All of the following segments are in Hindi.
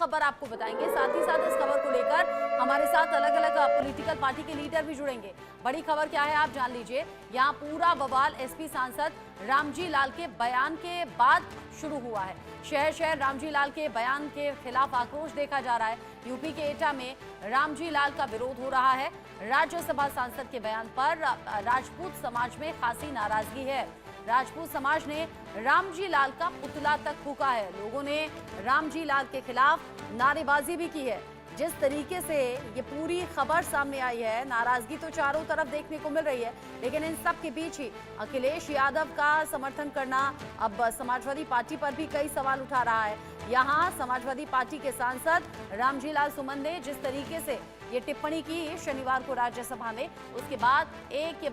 खबर आपको बताएंगे। साथ ही साथ इस खबर को लेकर हमारे साथ अलग अलग पॉलिटिकल पार्टी के लीडर भी जुड़ेंगे। बड़ी खबर क्या है आप जान लीजिए। यहाँ पूरा बवाल एसपी सांसद रामजी लाल के बयान के बाद शुरू हुआ है। शहर शहर रामजी लाल के बयान के खिलाफ आक्रोश देखा जा रहा है। यूपी के एटा में रामजी लाल का विरोध हो रहा है। राज्यसभा सांसद के बयान पर राजपूत समाज में खासी नाराजगी है। राजपूत समाज ने रामजी लाल का पुतला तक फूका है। लोगों ने रामजी लाल के खिलाफ नारेबाजी भी की है। जिस तरीके से ये पूरी खबर सामने आई है, नाराजगी तो चारों तरफ देखने को मिल रही है, लेकिन इन सब के बीच ही अखिलेश यादव का समर्थन करना अब समाजवादी पार्टी पर भी कई सवाल उठा रहा है। यहाँ समाजवादी पार्टी के सांसद रामजी लाल सुमन ने जिस तरीके से ये टिप्पणी की शनिवार को राज्यसभा में, उसके बाद एक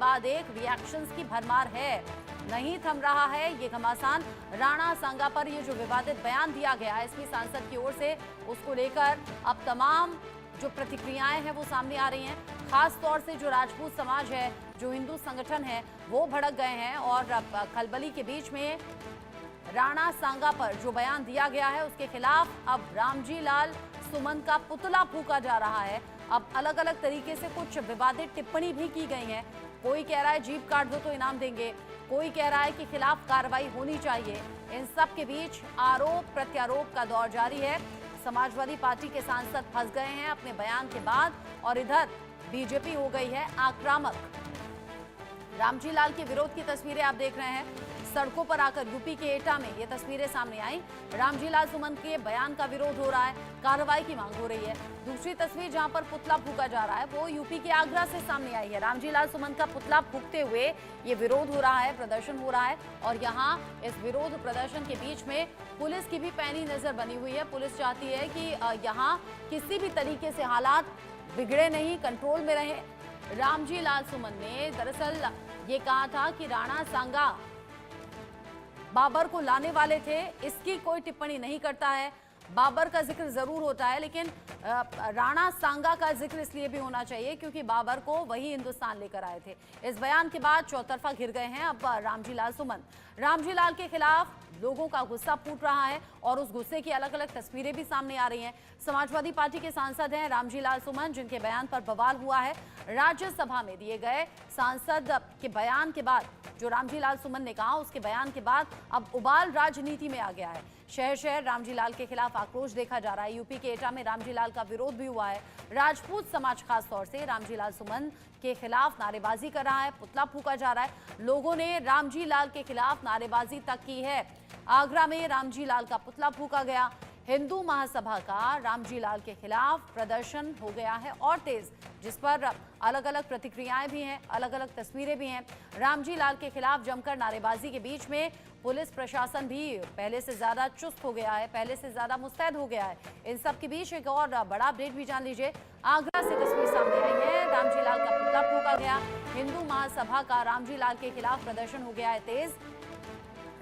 रिएक्शंस की भरमार है। नहीं थम रहा है ये घमासान। राणा सांगा पर ये जो विवादित बयान दिया गया है एसपी सांसद की ओर से, उसको लेकर अब तमाम जो प्रतिक्रियाएं हैं वो सामने आ रही हैं। खास तौर से जो राजपूत समाज है, जो हिंदू संगठन है, वो भड़क गए हैं और खलबली के बीच में राणा सांगा पर जो बयान दिया गया है उसके खिलाफ अब रामजी लाल सुमन का पुतला फूका जा रहा है। अब अलग अलग तरीके से कुछ विवादित टिप्पणी भी की गई है। कोई कह रहा है जीप काट दो तो इनाम देंगे, कोई कह रहा है कि खिलाफ कार्रवाई होनी चाहिए। इन सब के बीच आरोप प्रत्यारोप का दौर जारी है। समाजवादी पार्टी के सांसद फंस गए हैं अपने बयान के बाद और इधर बीजेपी हो गई है आक्रामक। रामजी लाल के विरोध की तस्वीरें आप देख रहे हैं। सड़कों पर आकर यूपी के एटा में ये तस्वीरें सामने आई। रामजी लाल सुमन के बयान का विरोध हो रहा है, कार्रवाई की मांग हो रही है। दूसरी तस्वीर जहां पर पुतला फूका जा रहा है वो यूपी के आगरा से सामने आई है। रामजी लाल सुमन का पुतला फूकते हुए ये विरोध हो रहा है, प्रदर्शन हो रहा है और यहाँ इस विरोध प्रदर्शन के बीच में पुलिस की भी पैनी नजर बनी हुई है। पुलिस चाहती है कि यहाँ किसी भी तरीके से हालात बिगड़े नहीं, कंट्रोल में रहे। रामजी लाल सुमन ने दरअसल ये कहा था कि राणा सांगा बाबर को लाने वाले थे, इसकी कोई टिप्पणी नहीं करता है। बाबर का जिक्र जरूर होता है, लेकिन राणा सांगा का जिक्र इसलिए भी होना चाहिए क्योंकि बाबर को वही हिंदुस्तान लेकर आए थे। इस बयान के बाद चौतरफा घिर गए हैं अब रामजी लाल सुमन। रामजी लाल के खिलाफ लोगों का गुस्सा फूट रहा है और उस गुस्से की अलग अलग तस्वीरें भी सामने आ रही हैं। समाजवादी पार्टी के सांसद हैं रामजी लाल सुमन, जिनके बयान पर बवाल हुआ है। राज्यसभा में दिए गए सांसद के बयान के बाद, जो रामजी लाल सुमन ने कहा उसके बयान के बाद अब उबाल राजनीति में आ गया है। शहर शहर रामजी लाल के खिलाफ आक्रोश देखा जा रहा है। यूपी के एटा में रामजी लाल का विरोध भी हुआ है। राजपूत समाज खास तौर से रामजी लाल सुमन के खिलाफ नारेबाजी कर रहा है, पुतला फूका जा रहा है। लोगों ने रामजी लाल के खिलाफ नारेबाजी तक की है। आगरा में रामजी लाल का पुतला फूका गया। हिंदू महासभा का रामजी लाल के खिलाफ प्रदर्शन हो गया है और तेज, जिस पर अलग अलग प्रतिक्रियाएं भी हैं, अलग अलग तस्वीरें भी हैं। रामजी लाल के खिलाफ जमकर नारेबाजी के बीच में पुलिस प्रशासन भी पहले से ज्यादा चुस्त हो गया है, पहले से ज्यादा मुस्तैद हो गया है। इन सब के बीच एक और बड़ा अपडेट भी जान लीजिए। आगरा से तस्वीर सामने आई है। रामजी लाल का पुतला फूका गया। हिंदू महासभा का रामजी लाल के खिलाफ प्रदर्शन हो गया है तेज।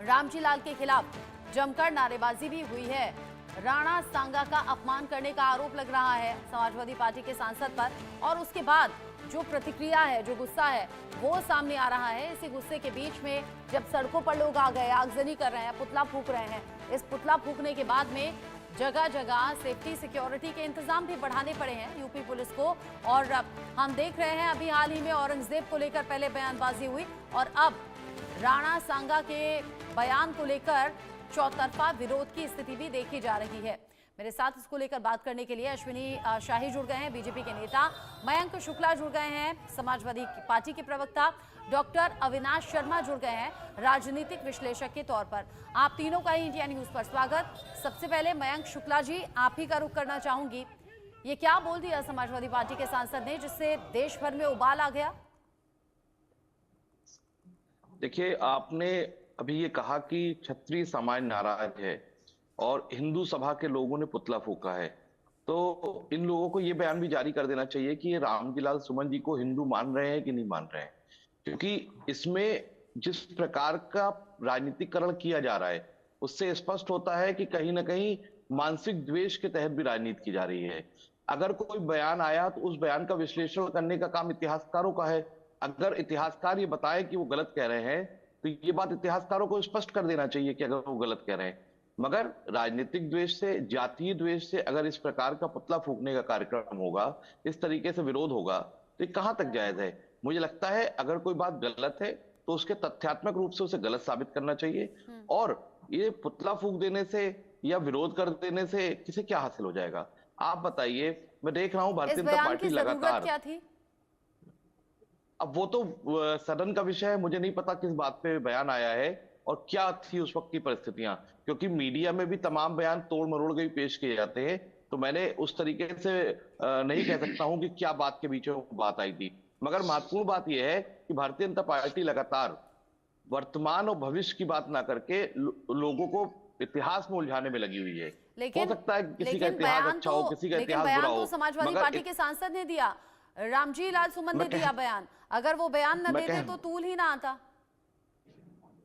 रामजी लाल के खिलाफ जमकर नारेबाजी भी हुई है। राणा सांगा का अपमान करने का आरोप लग रहा है समाजवादी पार्टी के सांसद पर और उसके बाद जो प्रतिक्रिया है, जो गुस्सा है वो सामने आ रहा है। इसी गुस्से के बीच में जब सड़कों पर लोग आ गए, आगजनी कर रहे हैं, पुतला फूक रहे हैं, इस पुतला फूकने के बाद में जगह जगह सेफ्टी सिक्योरिटी के इंतजाम भी बढ़ाने पड़े हैं यूपी पुलिस को। और हम देख रहे हैं अभी हाल ही में औरंगजेब को लेकर पहले बयानबाजी हुई और अब राणा सांगा के बयान को लेकर चौतरफा विरोध की स्थिति भी देखी जा रही है। मेरे साथ इसको लेकर बात करने के लिए अश्विनी शाही जुड़ गए हैं, बीजेपी के नेता मयंक शुक्ला जुड़ गए हैं, समाजवादी पार्टी के प्रवक्ता डॉक्टर अविनाश शर्मा जुड़ गए हैं राजनीतिक विश्लेषक के तौर पर। आप तीनों का ही इंडिया न्यूज पर स्वागत। सबसे पहले मयंक शुक्ला जी, आप ही का रुख करना चाहूंगी। ये क्या बोल दिया समाजवादी पार्टी के सांसद ने जिससे देश भर में उबाल आ गया? देखिए, आपने अभी ये कहा कि क्षत्रिय समाज नाराज है और हिंदू सभा के लोगों ने पुतला फूका है, तो इन लोगों को ये बयान भी जारी कर देना चाहिए कि ये रामजी लाल सुमन जी को हिंदू मान रहे हैं कि नहीं मान रहे हैं, क्योंकि इसमें जिस प्रकार का राजनीतिकरण किया जा रहा है उससे स्पष्ट होता है कि कहीं ना कहीं मानसिक द्वेष के तहत भी राजनीति की जा रही है। अगर कोई बयान आया तो उस बयान का विश्लेषण करने का काम इतिहासकारों का है। अगर इतिहासकार ये बताए कि वो गलत कह रहे हैं तो ये बात इतिहासकारों को स्पष्ट कर देना चाहिए कि अगर वो गलत कह रहे हैं। मगर राजनीतिक द्वेष से, जातीय द्वेष से अगर इस प्रकार का पुतला फूंकने का कार्यक्रम होगा, इस तरीके से विरोध होगा, तो ये कहां तक जायज है? मुझे लगता है अगर कोई बात गलत है तो उसके तथ्यात्मक रूप से उसे गलत साबित करना चाहिए। और ये पुतला फूंक देने से या विरोध कर देने से किसे क्या हासिल हो जाएगा? आप बताइए। मैं देख रहा हूं भारतीय जनता पार्टी लगातार, क्या थी? अब वो तो सदन का विषय है, मुझे नहीं पता किस बात पे बयान आया है और क्या थी उस वक्त की परिस्थितियां, क्योंकि मीडिया में भी तमाम बयान तोड़ मरोड़ के पेश किए जाते हैं, तो मैंने उस तरीके से नहीं कह सकता हूं कि क्या बात के बीच में बात आई थी। मगर महत्वपूर्ण बात यह है कि भारतीय जनता पार्टी लगातार वर्तमान और भविष्य की बात ना करके लोगों को इतिहास में उलझाने में लगी हुई है। हो सकता है किसी का इतिहास अच्छा हो, किसी का इतिहास बुरा हो, समाजवादी पार्टी के सांसद ने दिया, रामजी लाल सुमन ने दिया बयान। अगर वो बयान न देते तो तूल ही ना आता।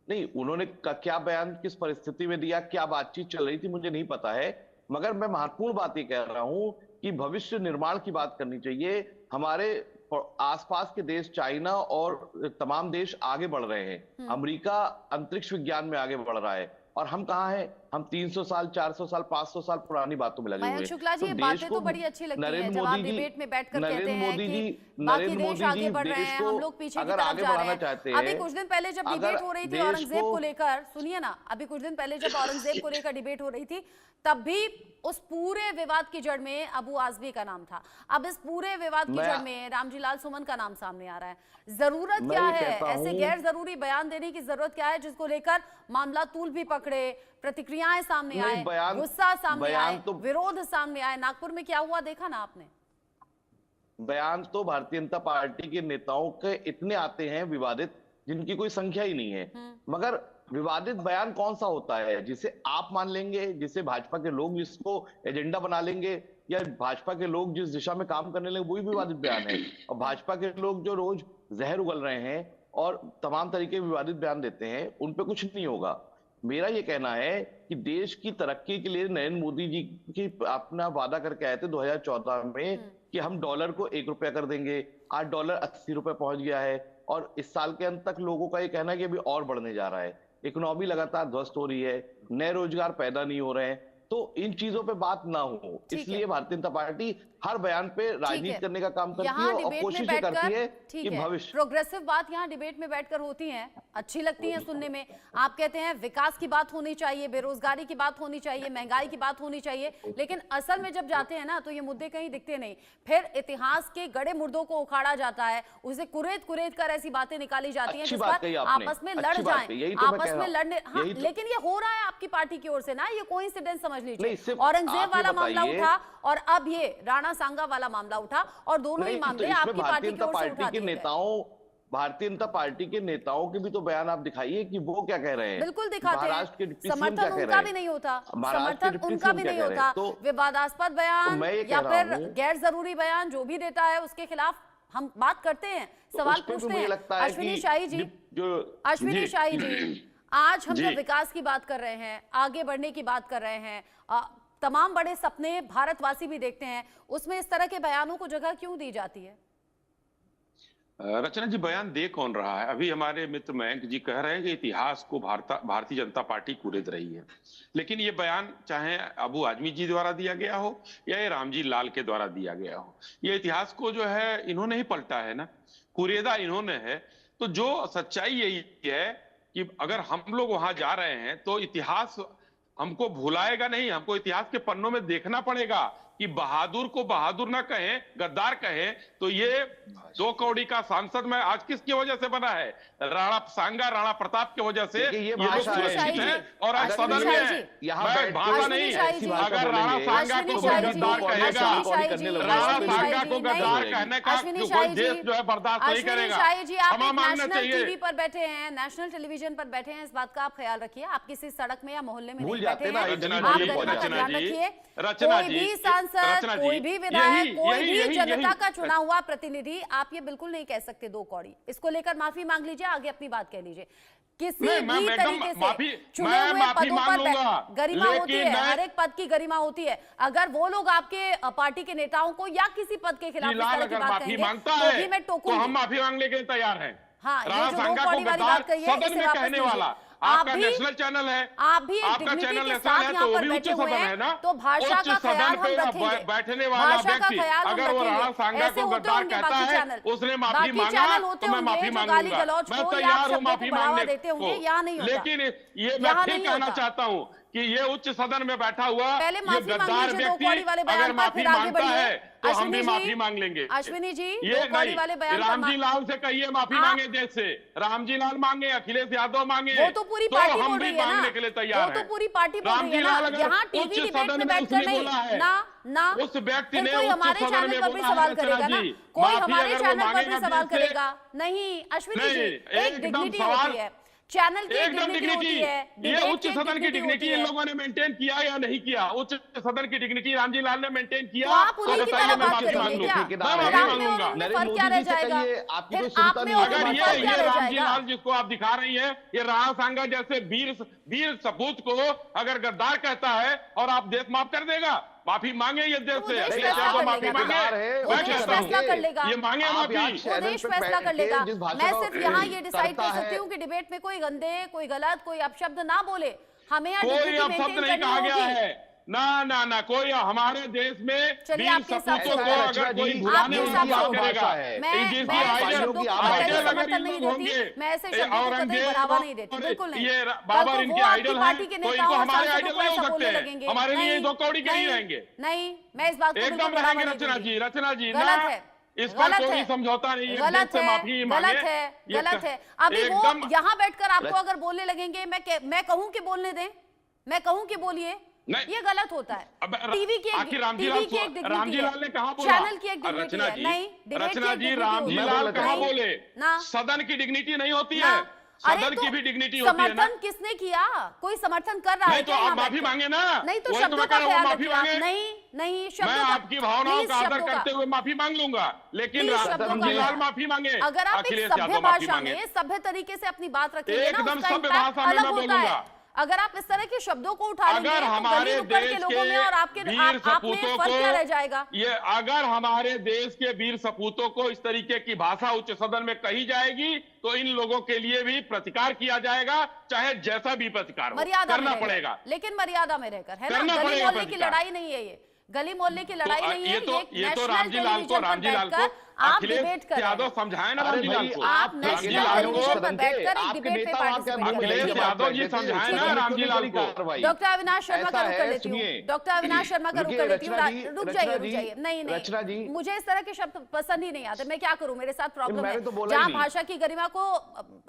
नहीं, उन्होंने क्या बयान किस परिस्थिति में दिया, क्या बातचीत चल रही थी, मुझे नहीं पता है। मगर मैं महत्वपूर्ण बात ये कह रहा हूं कि भविष्य निर्माण की बात करनी चाहिए। हमारे आसपास के देश चाइना और तमाम देश आगे बढ़ रहे हैं। अमेरिका अंतरिक्ष विज्ञान में आगे बढ़ रहा है और हम कहाँ हैं? हम 300 साल, 400 साल, 500 साल पुरानी बातों में लगे हुए हैं। शुक्ला जी, ये बातें तो बड़ी अच्छी लगती हैं जब आप डिबेट में बैठकर कहते हैं कि बाकी देश आगे बढ़ रहे हैं, हम लोग पीछे की तरफ जा रहे हैं। अभी कुछ दिन पहले जब डिबेट हो रही थी औरंगजेब को लेकर, सुनिए ना, अभी कुछ दिन पहले जब औरंगजेब को लेकर डिबेट हो रही थी, तब भी उस पूरे विवाद की जड़ में अबू आजमी का नाम था। अब इस पूरे विवाद की जड़ में रामजी लाल सुमन का नाम सामने आ रहा है। जरूरत क्या है? ऐसे गैर जरूरी बयान देने की जरूरत क्या है जिसको लेकर मामला तूल भी पकड़े, प्रतिक्रियाएं सामने आए, गुस्सा सामने आए, विरोध सामने आए? नागपुर में क्या हुआ देखा ना आपने? बयान तो भारतीय जनता पार्टी के नेताओं के इतने आते हैं विवादित, जिनकी कोई संख्या ही नहीं है। मगर विवादित बयान कौन सा होता है जिसे आप मान लेंगे, जिसे भाजपा के लोग जिसको एजेंडा बना लेंगे, या भाजपा के लोग जिस दिशा में काम करने लगे, वही विवादित बयान है। और भाजपा के लोग जो रोज जहर उगल रहे हैं और तमाम तरीके के विवादित बयान देते हैं, उन पे कुछ नहीं होगा। मेरा ये कहना है कि देश की तरक्की के लिए नरेंद्र मोदी जी की अपना वादा करके आए थे 2014 में कि हम डॉलर को 1 रुपया कर देंगे। आज डॉलर 80 रुपए पहुंच गया है और इस साल के अंत तक लोगों का ये कहना है कि अभी और बढ़ने जा रहा है। इकोनॉमी लगातार ध्वस्त हो रही है, नए रोजगार पैदा नहीं हो रहे हैं। तो इन चीजों पे बात ना हो, इसलिए भारतीय जनता पार्टी हर बयान पे राजनीति करने का काम करती है और कोशिश करती है कि भविष्य। प्रोग्रेसिव बात यहाँ डिबेट में बैठकर होती है, अच्छी लगती है सुनने में। आप कहते हैं विकास की बात होनी चाहिए, बेरोजगारी की बात होनी चाहिए, महंगाई की बात होनी चाहिए, लेकिन असल में जब जाते हैं ना तो ये मुद्दे कहीं दिखते नहीं। फिर इतिहास के गड़े मुर्दों को उखाड़ा जाता है, उसे कुरेद कुरेद कर ऐसी बातें निकाली जाती हैं जिस पर आपस में लड़ जाएं, आपस में लड़ने। हाँ, लेकिन ये हो रहा है आपकी पार्टी की ओर से ना, ये कोइंसिडेंस समझ लीजिए। औरंगजेब वाला मामला उठा और अब ये राणा सांगा वाला मामला उठा और दोनों ही मामले आपकी पार्टी की ओर से उठा दिए गए। भारतीय जनता पार्टी के नेताओं के भी तो बयान आप दिखाइए कि वो क्या कह रहे हैं। बिल्कुल दिखाते हैं, समर्थन उनका भी नहीं होता, समर्थन उनका भी नहीं होता। विवादास्पद बयान या फिर गैर जरूरी बयान जो भी देता है उसके खिलाफ हम बात करते हैं, सवाल पूछते हैं। अश्विनी शाही जी, अश्विनी शाही जी, आज हम जब विकास की बात कर रहे हैं, आगे बढ़ने की बात कर रहे हैं, तमाम बड़े सपने भारतवासी भी देखते हैं, उसमें इस तरह के बयानों को जगह क्यों दी जाती है? रचना जी, बयान दे कौन रहा है? अभी हमारे मित्र मयंक जी कह रहे हैं कि इतिहास को भारतीय जनता पार्टी कुरेद रही है, लेकिन ये बयान चाहे अबू आजमी जी द्वारा दिया गया हो या ये रामजी लाल के द्वारा दिया गया हो, ये इतिहास को जो है इन्होंने ही पलटा है ना, कुरेदा इन्होंने है। तो जो सच्चाई यही है कि अगर हम लोग वहां जा रहे हैं तो इतिहास हमको भुलाएगा नहीं, हमको इतिहास के पन्नों में देखना पड़ेगा कि बहादुर को बहादुर ना कहें, गद्दार कहें। तो ये 2 कौड़ी का सांसद में आज किसकी वजह से बना है? राणा सांगा, राणा प्रताप की वजह से ये लोग सुरक्षित हैं और आज सदन में मैं भाषा नहीं। अगर राणा सांगा को कोई गद्दार कहेगा, राणा सांगा को गद्दार कहने का कोई देश जो है बर्दाश्त नहीं करेगा। क्षमा मांगना चाहिए। टीवी पर बैठे हैं, नेशनल टेलीविजन पर बैठे हैं, इस बात का आप ख्याल रखिए। आप किसी सड़क में या मोहल्ले में नहीं बैठे हैं, आप गरिमा का ध्यान रखिए। कोई भी सांसद, कोई भी विधायक, कोई भी जनता का चुना हुआ प्रतिनिधि, आप ये बिल्कुल नहीं कह सकते 2 कौड़ी। इसको लेकर माफी मांग लीजिए, आगे अपनी बात कह लीजिए। किसी भी तरीके से चुने हुए पदों पर गरिमा होती है, हर एक पद की गरिमा होती है। अगर वो लोग आपके पार्टी के नेताओं को या किसी पद के खिलाफ इस तरह की बात कहेंगे तो भी मैं टोकूंगी। हम माफी मांगने के लिए तैयार हैं। हाँ, ये जो 2 कौड़ी वाली बात कही है, इसे वापस लीजिए। आपका नेशनल चैनल है, आप भी आपका dignity चैनल के नेशनल साथ है, यहाँ तो वो पर भी उच्च बैठे हुए सदन हैं, है ना। तो भाषा उच्च का ख्याल सदन हम पे रखेंगे। बैठने वाला भाषा का व्यक्ति ख्याल हम अगर वो रखेंगे। राणा सांगा ऐसे को होते गद्दार होंगे कहता बाकी है, चैनल, उसने माफी बाकी मांगा चैनल होते तो मैं होंगे माफी जो गाली मांगूंगा, गलौज मैं को या तैयार हूँ शब्दों को माफी बढ़ावा मांगने देते होंगे, को। यहाँ नहीं होता। लेकिन ये मैं यहाँ फिर नहीं कहना होता। चाहता हूँ कि ये उच्च सदन में बैठा हुआ पहले ये माफी मांग गद्दार लीजिए दो कौड़ी व्यक्ति वाले बयान अगर पर, माफी फिर आगे मांगता बढ़िए। है तो हम भी अश्विनी माफी जी, मांग लेंगे। अश्विनी जी, ये दो कौड़ी नहीं, वाले बयान पर रामजी लाल से कहिए माफी मांगे देश से, रामजी लाल मांगे, अखिलेश यादव मांगे, वो तो पूरी पार्टी हम बोल भी रही है ना, मांगने के लिए तैयार वो तो हैं। पूरी पार्टी बोल रही रामजी है ना, लाल अगर यहाँ उच्च टीवी डिबेट सदन में में बैठकर उसने नहीं, बोला है, ना उस व्यक्ति फिर ने कोई उच्च हमारे सदन चैनल में पर भी बोला है, सवाल रचना करेगा ना, जी, कोई माफी हमारे अगर वो चैनल पर मांगेगा भी सवाल देश से, करेगा नहीं। अश्विनी जी, नहीं, एक एकदम डिग्निटी सवाल, होती है, चैनल की एकदम डिग्निटी होती डिग्निटी, है, ये डिबेट उच्च की एक सदन की डिग्निटी होती इन है। लोगों ने मेंटेन किया या नहीं किया? उच्च सदन की डिग्निटी रामजी लाल ने मेंटेन किया, तो आप उन्हीं की बताइए, तरह मैं बात माफी करेंगे मांग लूं। क्या? मैं फिर माफी आप में और मांगूंगा। उनमें नरेंद्र फर्क क्या मोदी रह जी से जाएगा? कहिए, आपकी फिर कोई सुनता आप में नहीं और है। अगर उनमें फर्क क्या ये रह रामजी जाएगा? लाल जिसको आप दिखा रही हैं, ये राणा सांगा जैसे वीर सपूत को अगर गद्दार कहता है और आप देश माफ कर देगा, माफी मांगे ये देश वो से, देश अखिलेश फैसला यादव कर माफी लेगा मांगे, ना। वो मैं देश कहता हूं फैसला कर लेगा। ये मांगे आप माफी। यहाँ वो चैनल देश पे फैसला कर बैठ के लेगा। जिस भाषा मैं का सिर्फ यहाँ ये डिसाइड करता कर सकती है, हूँ कि डिबेट में कोई गंदे, कोई गलत, कोई अपशब्द ना बोले। हमें यहाँ कोई डिग्निटी अपशब्द मेंटेन नहीं कहा करनी गया होगी। है, ना कोई हमारे देश में चलिए, वीर आपके हिसाब से सपूतों को होगा। अगर कोई जी, बुलाने आपके वाला हिसाब से बात करेगा, भाषा है। मैं जिसकी मैं ऐसे आइडियल शब्दों को आइडियल कतई अगर समर्थन नहीं लोग देती, होंगे, मैं ऐसे शब्दों को कतई औरंगजेब बढ़ावा नहीं देती, और बिल्कुल नहीं। ये कल बाबर को इनके वो आपकी आइडियल पार्टी हैं, के तो नेताओं इनको और हमारे सांसदों आइडियल को नहीं ऐसा हो बोलने सकते, लगेंगे। हमारे लिए नहीं, दो कौड़ी के नहीं नहीं, रहेंगे, नहीं, मैं इस बात को बिल्कुल एकदम बढ़ावा रहेंगे। नहीं रचना दूंगी। जी, रचना जी, गलत ना है, इस पर गलत कोई है, समझौता नहीं है, गलत देश से है, माफी मांगे, गलत है, ये गलत है। अभी वो एकदम यहाँ बैठकर आपको अगर बोलने लगेंगे, मैं कहूं कि बोलने दें, मैं कहूं कि बोलिए, नहीं। ये गलत होता है। अब टीवी की आखिर रामजी लाल ने कहा बोला? चैनल की एक डिग्निटी रचना है। जी, नहीं, डिबेट की रचना एक जी, डिग्निटी रामजी होती है। लाल कहा नहीं, बोले? ना, सदन की डिग्निटी नहीं होती ना। है, अरे सदन तो की भी डिग्निटी होती है ना। समर्थन किसने किया? कोई समर्थन कर रहा है नहीं तो क्या आप यहाँ माफी बैठकर? मांगे ना, नहीं तो वही शब्दों मैं का कह रहा हूँ, ख्याल माफी रखिए आप। मांगे। नहीं, मैं शब्दों का, आपकी भावनाओं प्लीज का आदर शब्दों का। करते हुए माफी मांग लूंगा, लेकिन प्लीज शब्दों का रामजी लाल ख्याल। माफी मांगे, अगर आप एक अखिलेश सभ्य यादव माफी भाषा मांगे। में सभ्य तरीके से अपनी बात रखेंगे ना, एकदम उसका सभ्य इम्पैक्ट भाषा में अलग मैं होता है। बोलूंगा। अगर आप इस तरह के शब्दों को उठा लेंगे अगर तो हमारे गली नुक्कड़ के देश लोगों में और आपके के वीर आप में सपूतों फर्क क्या रह को, जाएगा? ये अगर हमारे देश के वीर सपूतों को इस तरीके की भाषा उच्च सदन में कही जाएगी तो इन लोगों के लिए भी प्रतिकार किया जाएगा, चाहे जैसा भी प्रतिकार हो, मर्यादा में करना रहकर, पड़ेगा। लेकिन मर्यादा में रहकर, है ना। करना गली पड़ेगा मोहल्ले की प्रतिकार। लड़ाई नहीं है ये, गली मोहल्ले की लड़ाई नहीं है। ये तो नेशनल रामजी लाल को टेलीविजन पर बैठकर आप डिबेट अखिलेश कर रहे यादव हैं। समझाए ना अरे रामजी लाल भाई, को। आप आप नेशनल रामजी लाल को टेलीविजन पर बैठकर एक आपके डिबेट में नेता वहां क्या पार्टिसिपेट कर रहे अखिलेश हैं। यादव जी समझाए ना रामजी लाल को। डॉक्टर अविनाश शर्मा का ऐसा रुक कर है, लेती हूँ, सुनिए। डॉक्टर अविनाश शर्मा का रुक रुकिए, कर लेती हूँ। रचना जी, रुक रचना जाइए, जी, नहीं रचना जी। मुझे इस तरह के शब्द पसंद ही नहीं आते। मैं क्या करूं, मेरे साथ प्रॉब्लम मैंने है। तो बोला ही जहां नहीं। भाषा की गरिमा को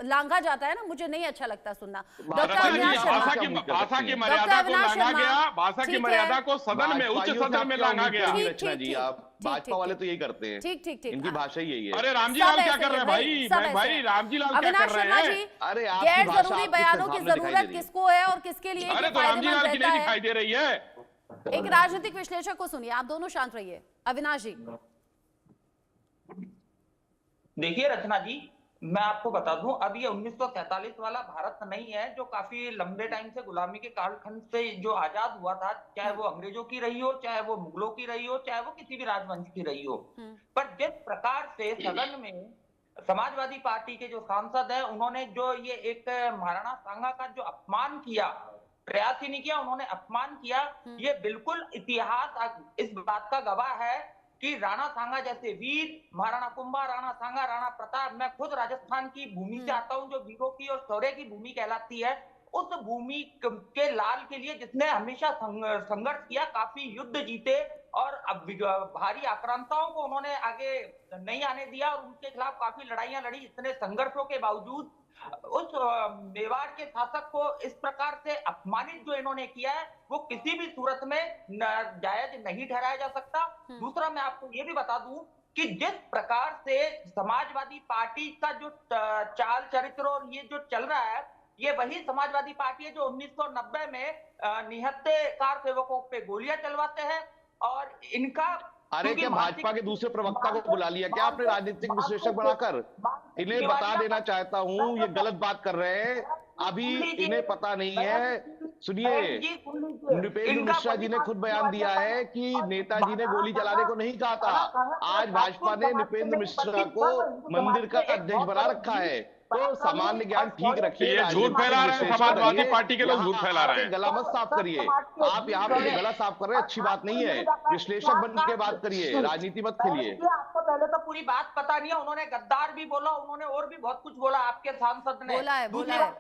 लांघा जाता है ना, मुझे नहीं अच्छा लगता सुनना। डॉक्टर रचना जी, अविनाश शर्मा, भाषा की मर्यादा डॉक्टर को अविनाश लांघा शर्मा, गया, भाषा की ठीक मर्यादा है। को सदन में, उच्च सदन में लांघा गया। ठीक, रचना जी, ठीक, आप ठीक, भाजपा ठीक, वाले ठीक। तो यही करते हैं, ठीक, इनकी भाषा ही यही है। अरे रामजी सब लाल क्या ऐसे कर रहे हैं भाई? सब ऐसे भाई हैं। रामजी लाल क्या अविनाश कर रहे शर्मा हैं? जी, अरे आपकी गैर भाषा जरूरी आपके बयानों की सामने दिखाई दे जरूरत रही है। किसको है और किसके लिए अरे ये तो रामजी लाल फायदेमंद की रहता नहीं है? दिखाई दे रही है। एक राजनीतिक विश्लेषक को सुनिए, आप दोनों शांत रहिए। अविनाश जी, देखिए रचना जी, मैं आपको बता दूं, अब ये 1947 वाला भारत नहीं है जो काफी लंबे टाइम से गुलामी के कालखंड से जो आजाद हुआ था, चाहे वो अंग्रेजों की रही हो, चाहे वो मुगलों की रही हो, चाहे वो किसी भी राजवंश की रही हो। पर जिस प्रकार से सदन में समाजवादी पार्टी के जो सांसद हैं, उन्होंने जो ये एक महाराणा सांगा का जो अपमान किया, प्रयास ही नहीं किया, उन्होंने अपमान किया, ये बिल्कुल इतिहास इस बात का गवाह है कि राणा सांगा जैसे वीर, महाराणा कुंभा, राणा सांगा, राणा प्रताप, मैं खुद राजस्थान की भूमि से आता हूं जो वीरों की और शौर्य की भूमि कहलाती है, उस भूमि के लाल के लिए जिसने हमेशा संघर्ष किया, काफी युद्ध जीते और अब भारी आक्रांताओं को उन्होंने आगे नहीं आने दिया और उनके खिलाफ काफी लड़ाइयां लड़ी। इतने संघर्षों के बावजूद उस मेवाड़ के शासक को इस प्रकार से अपमानित जो इन्होंने किया है, वो किसी भी सूरत में जायज नहीं ठहराया जा सकता। दूसरा, मैं आपको ये भी बता दूं कि जिस प्रकार से समाजवादी पार्टी का जो चाल चरित्र और ये जो चल रहा है, ये वही समाजवादी पार्टी है जो 1990 में निहत्थे कार सेवकों पे गोलियां चलवाते हैं और इनका अरे क्या भाजपा के दूसरे प्रवक्ता को बुला लिया क्या आपने राजनीतिक विश्लेषक बनाकर? इन्हें बता देना चाहता हूं, ये गलत बात कर रहे हैं। अभी इन्हें पता नहीं है सुनिए, नृपेंद्र मिश्रा जी ने खुद बयान दिया है कि नेताजी ने गोली चलाने को नहीं कहा था। आज भाजपा ने नृपेंद्र मिश्रा को मंदिर का अध्यक्ष बना रखा है। तो सामान्य ज्ञान ठीक रखिए। ये झूठ फैला रहे हैं, समाजवादी पार्टी के लोग झूठ फैला रहे हैं। गला मत साफ करिए। आप यहाँ पे गला साफ कर रहे हैं, अच्छी बात नहीं है। विश्लेषक बन के बात करिए, राजनीति मत खेलिए। आपको पहले तो पूरी बात पता नहीं है। उन्होंने गद्दार भी बोला, उन्होंने और भी बहुत कुछ बोला आपके सांसद ने। बोला है।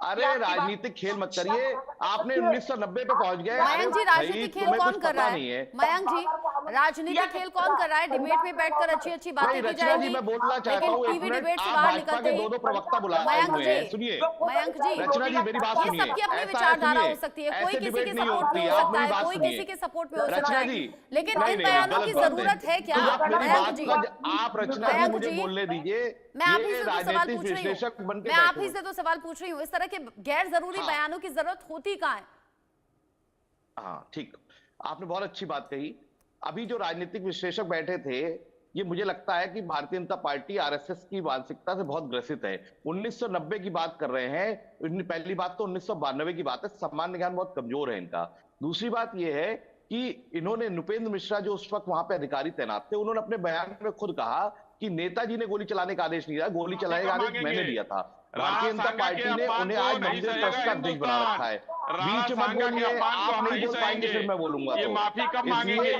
अरे राजनीतिक खेल मत करिए। आपने 1990 पे पहुंच गए। मयंक जी, राजनीतिक खेल कौन कर रहा है? मयंक जी, राजनीतिक खेल कौन कर रहा है? डिबेट में बैठकर अच्छी बातें की जाएगी, मैं बोलना चाहता हूँ, टीवी डिबेट से बाहर निकलते ही दो प्रवक्ता बुलाए मयंक हुए हैं। जी, सुनिए मयंक जी, रचना जी, मेरी बात सुनिए। सबकी अपनी विचारधारा हो सकती है, कोई किसी के सपोर्ट में हो सकता है, कोई किसी के सपोर्ट में हो सकता है, लेकिन इन बयानों की जरूरत है क्या? मयंक जी, आप रचना जी मुझे बोलने दीजिए। मैं आप ही से तो सवाल पूछ रही विश्लेषक हूँ, बन के मैं आप ही से तो सवाल पूछ रही हूँ। इस तरह के गैर जरूरी बयानों की जरूरत होती कहाँ है? हाँ ठीक, आपने बहुत अच्छी बात कही। अभी जो राजनीतिक विश्लेषक बैठे थे, ये मुझे लगता है कि भारतीय जनता पार्टी आरएसएस की मानसिकता से बहुत ग्रसित है। 1990 की बात कर रहे हैं। पहली बात तो 1992 की बात है। सामान्य ज्ञान बहुत कमजोर है इनका। दूसरी बात यह है कि इन्होंने नृपेंद्र मिश्रा जो उस वक्त वहां पे अधिकारी तैनात थे, उन्होंने अपने बयान में खुद कहा कि नेताजी ने गोली चलाने का आदेश नहीं दिया, गोली चलाने का आदेश मैंने दिया था। भारतीय जनता पार्टी ने उन्हें आज मंदिर ट्रस्ट का अध्यक्ष बना रखा है। बीच मत बोलिए, आप नहीं बोल पाएंगे फिर मैं बोलूंगा। ये माफी कब मांगेंगे?